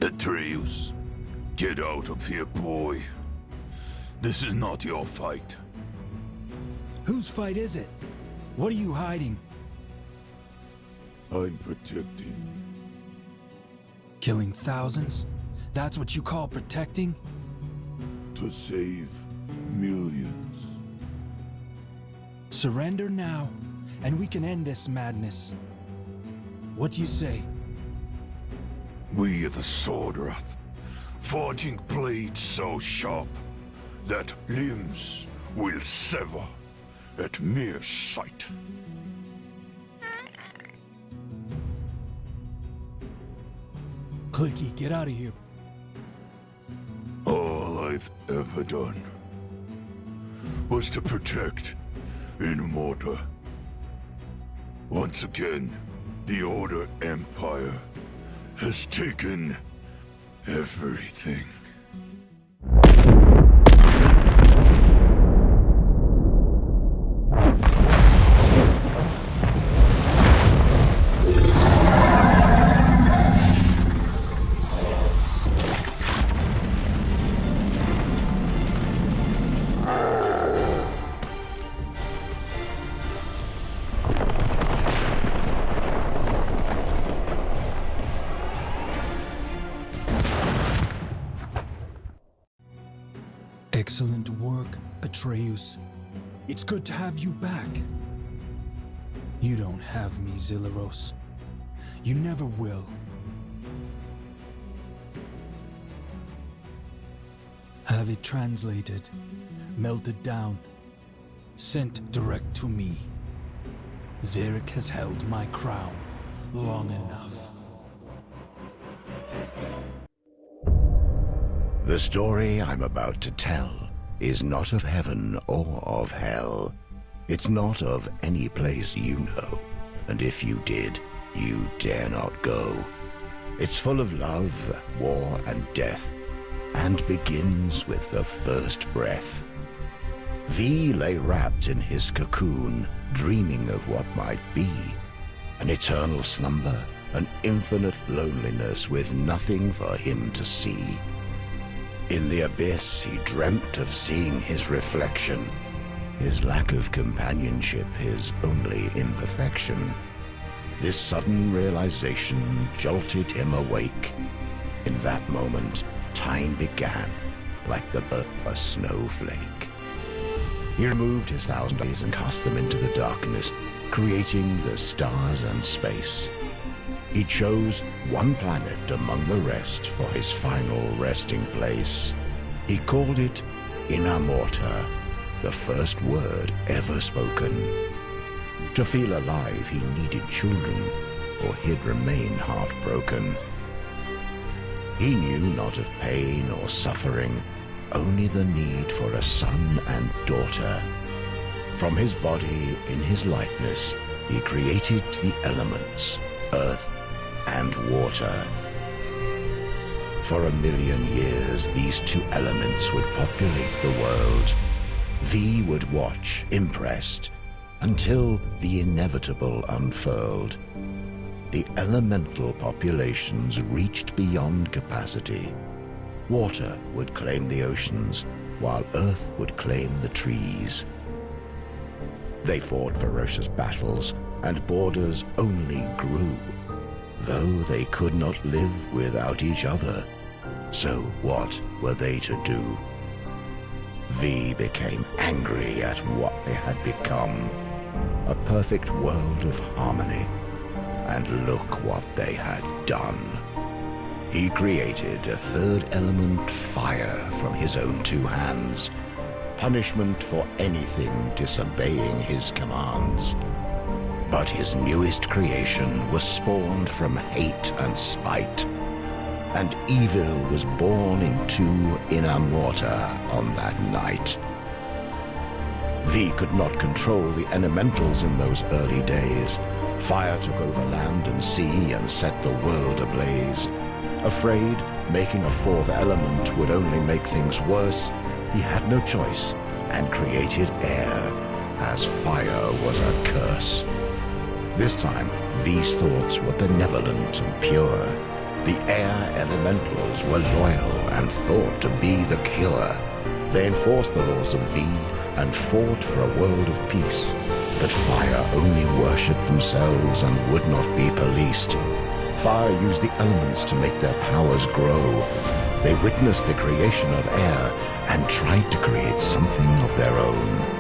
Atreus, get out of here, boy. This is not your fight. Whose fight is it? What are you hiding? I'm protecting. Killing thousands? That's what you call protecting? To save millions. Surrender now, and we can end this madness. What do you say? We are the Swordwrath, forging blades so sharp that limbs will sever at mere sight. Clicky, get out of here. All I've ever done was to protect Immorta. Once again, the Order Empire has taken everything. Excellent work, Atreus. It's good to have you back. You don't have me, Zilleros. You never will. Have it translated, melted down, sent direct to me. Zarek has held my crown long enough. The story I'm about to tell is not of heaven or of hell. It's not of any place you know, and if you did, you dare not go. It's full of love, war, and death, and begins with the first breath. V lay wrapped in his cocoon, dreaming of what might be. An eternal slumber, an infinite loneliness with nothing for him to see. In the abyss, he dreamt of seeing his reflection, his lack of companionship, his only imperfection. This sudden realization jolted him awake. In that moment, time began, like the birth of a snowflake. He removed his 1,000 days and cast them into the darkness, creating the stars and space. He chose one planet among the rest for his final resting place. He called it Immorta, the first word ever spoken. To feel alive, he needed children, or he'd remain heartbroken. He knew not of pain or suffering, only the need for a son and daughter. From his body, in his likeness, he created the elements, earth and water. For 1,000,000 years, these two elements would populate the world. V would watch, impressed, until the inevitable unfurled. The elemental populations reached beyond capacity. Water would claim the oceans, while Earth would claim the trees. They fought ferocious battles, and borders only grew. Though they could not live without each other, so what were they to do? V became angry at what they had become, a perfect world of harmony, and look what they had done. He created a third element, fire, from his own two hands, punishment for anything disobeying his commands. But his newest creation was spawned from hate and spite, and evil was born into Immorta on that night. V could not control the elementals in those early days. Fire took over land and sea and set the world ablaze. Afraid making a fourth element would only make things worse, he had no choice and created air, as fire was a curse. This time, V's thoughts were benevolent and pure. The air elementals were loyal and thought to be the cure. They enforced the laws of V and fought for a world of peace. But fire only worshipped themselves and would not be policed. Fire used the elements to make their powers grow. They witnessed the creation of air and tried to create something of their own.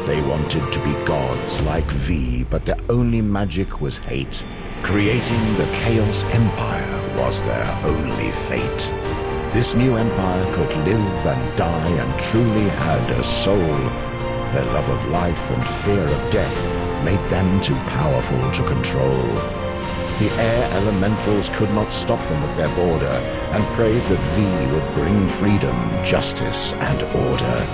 They wanted to be gods like V, but their only magic was hate. Creating the Chaos Empire was their only fate. This new empire could live and die and truly had a soul. Their love of life and fear of death made them too powerful to control. The air elementals could not stop them at their border and prayed that V would bring freedom, justice, and order.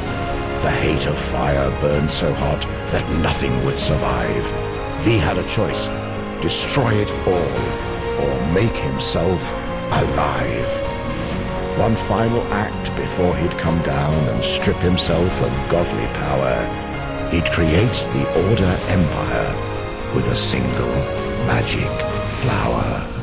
The hate of fire burned so hot that nothing would survive. V had a choice: destroy it all, or make himself alive. One final act before he'd come down and strip himself of godly power. He'd create the Order Empire with a single magic flower.